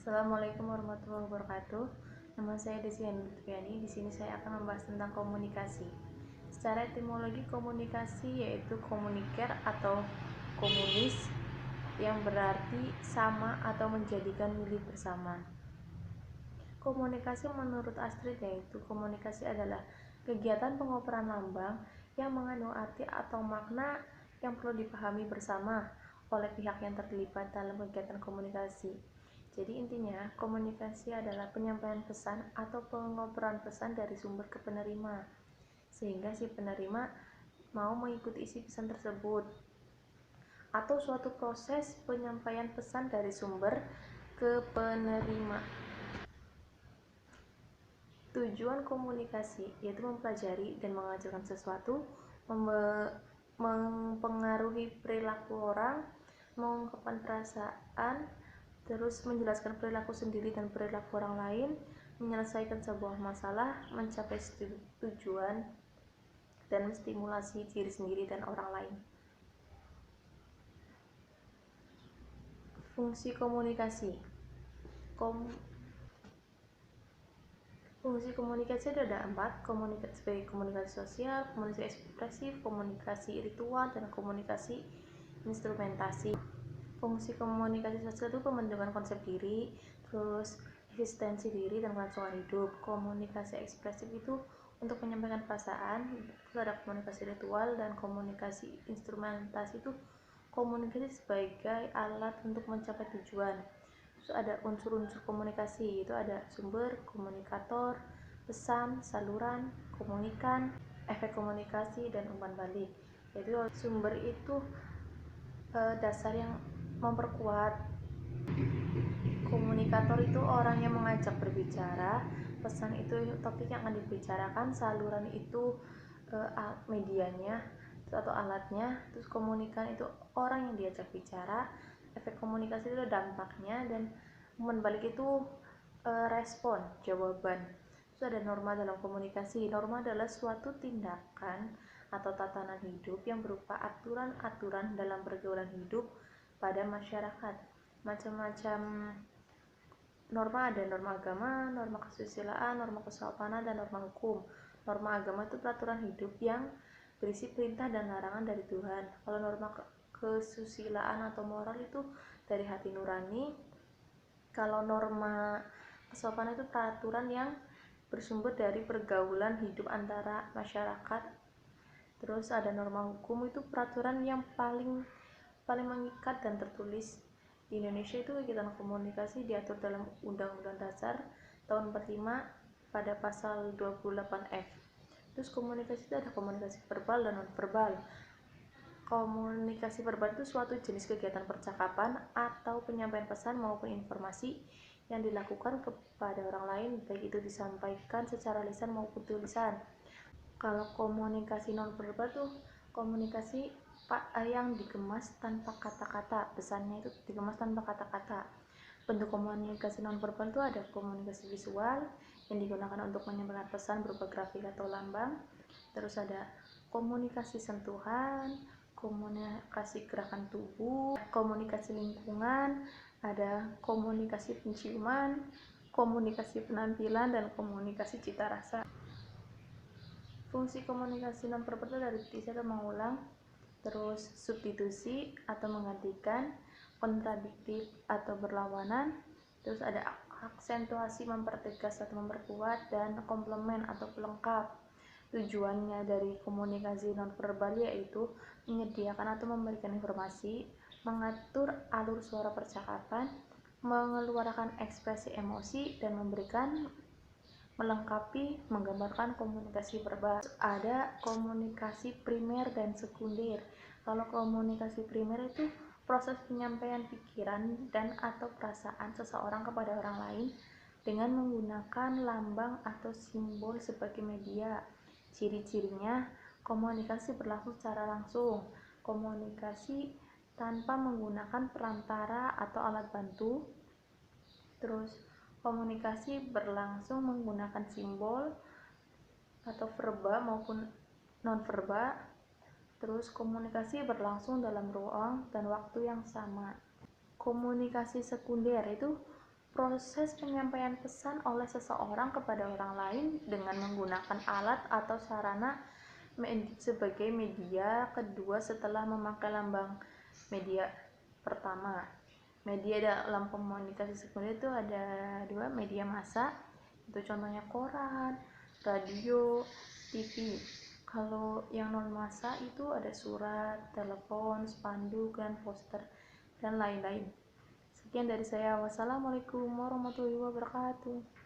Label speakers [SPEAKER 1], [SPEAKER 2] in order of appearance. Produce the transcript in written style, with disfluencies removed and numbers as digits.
[SPEAKER 1] Assalamualaikum warahmatullahi wabarakatuh. Nama saya Desi Lutfiani. Di sini saya akan membahas tentang komunikasi. Secara etimologi, komunikasi yaitu komuniker atau komunis yang berarti sama atau menjadikan milik bersama. Komunikasi menurut Astrid yaitu komunikasi adalah kegiatan pengoperan lambang yang mengandung arti atau makna yang perlu dipahami bersama oleh pihak yang terlibat dalam kegiatan komunikasi. Jadi intinya, komunikasi adalah penyampaian pesan atau pengoperan pesan dari sumber ke penerima, sehingga si penerima mau mengikuti isi pesan tersebut, atau suatu proses penyampaian pesan dari sumber ke penerima. Tujuan komunikasi yaitu mempelajari dan mengajarkan sesuatu, mempengaruhi perilaku orang, mengungkapkan perasaan, terus menjelaskan perilaku sendiri dan perilaku orang lain, menyelesaikan sebuah masalah, mencapai tujuan, dan menstimulasi diri sendiri dan orang lain. Fungsi komunikasi. Fungsi komunikasi ada 4, komunikasi sebagai komunikasi sosial, komunikasi ekspresif, komunikasi ritual, dan komunikasi instrumentasi. Fungsi komunikasi sosial itu pembentukan konsep diri, terus eksistensi diri dan kelangsungan hidup. Komunikasi ekspresif itu untuk menyampaikan perasaan, terus ada komunikasi ritual, dan komunikasi instrumentasi itu komunikasi sebagai alat untuk mencapai tujuan. Terus ada unsur-unsur komunikasi, itu ada sumber, komunikator, pesan, saluran, komunikan, efek komunikasi, dan umpan balik. Jadi sumber itu dasar yang memperkuat. Komunikator itu orang yang mengajak berbicara, pesan itu topik yang akan dibicarakan, saluran itu medianya atau alatnya, terus komunikan itu orang yang diajak bicara, efek komunikasi itu dampaknya, dan umpan balik itu respon, jawaban. Terus ada norma dalam komunikasi. Norma adalah suatu tindakan atau tatanan hidup yang berupa aturan-aturan dalam pergaulan hidup pada masyarakat. Macam-macam norma ada norma agama, norma kesusilaan, norma kesopanan, dan norma hukum. Norma agama itu peraturan hidup yang berisi perintah dan larangan dari Tuhan. Kalau norma kesusilaan atau moral itu dari hati nurani. Kalau norma kesopanan itu peraturan yang bersumber dari pergaulan hidup antara masyarakat. Terus ada norma hukum, itu peraturan yang paling mengikat dan tertulis. Di Indonesia itu kegiatan komunikasi diatur dalam Undang-Undang Dasar tahun 45 pada pasal 28F. Terus komunikasi itu ada komunikasi verbal dan non-verbal. Komunikasi verbal itu suatu jenis kegiatan percakapan atau penyampaian pesan maupun informasi yang dilakukan kepada orang lain, baik itu disampaikan secara lisan maupun tulisan. Kalau komunikasi non-verbal tuh komunikasi yang dikemas tanpa kata-kata, pesannya itu dikemas tanpa kata-kata. Bentuk komunikasi non-verbal itu ada komunikasi visual yang digunakan untuk menyampaikan pesan berupa grafik atau lambang. Terus ada komunikasi sentuhan, komunikasi gerakan tubuh, komunikasi lingkungan, ada komunikasi penciuman, komunikasi penampilan, dan komunikasi cita rasa. Fungsi komunikasi non-verbal itu dari diksi atau mengulang, terus substitusi atau menggantikan, kontradiktif atau berlawanan, terus ada aksentuasi mempertegas atau memperkuat, dan komplement atau pelengkap. Tujuannya dari komunikasi non-verbal yaitu menyediakan atau memberikan informasi, mengatur alur suara percakapan, mengeluarkan ekspresi emosi, dan melengkapi, menggambarkan komunikasi verbal. Ada komunikasi primer dan sekunder. Kalau komunikasi primer itu proses penyampaian pikiran dan atau perasaan seseorang kepada orang lain dengan menggunakan lambang atau simbol sebagai media. Ciri-cirinya, komunikasi berlangsung secara langsung, komunikasi tanpa menggunakan perantara atau alat bantu, terus komunikasi berlangsung menggunakan simbol atau verba maupun non-verba, terus komunikasi berlangsung dalam ruang dan waktu yang sama. Komunikasi sekunder itu proses penyampaian pesan oleh seseorang kepada orang lain dengan menggunakan alat atau sarana sebagai media kedua setelah memakai lambang media pertama. Media dalam komunikasi sekunder itu ada dua, media massa, itu contohnya koran, radio, TV. Kalau yang non massa itu ada surat, telepon, spanduk, dan poster, dan lain-lain. Sekian dari saya. Wassalamualaikum warahmatullahi wabarakatuh.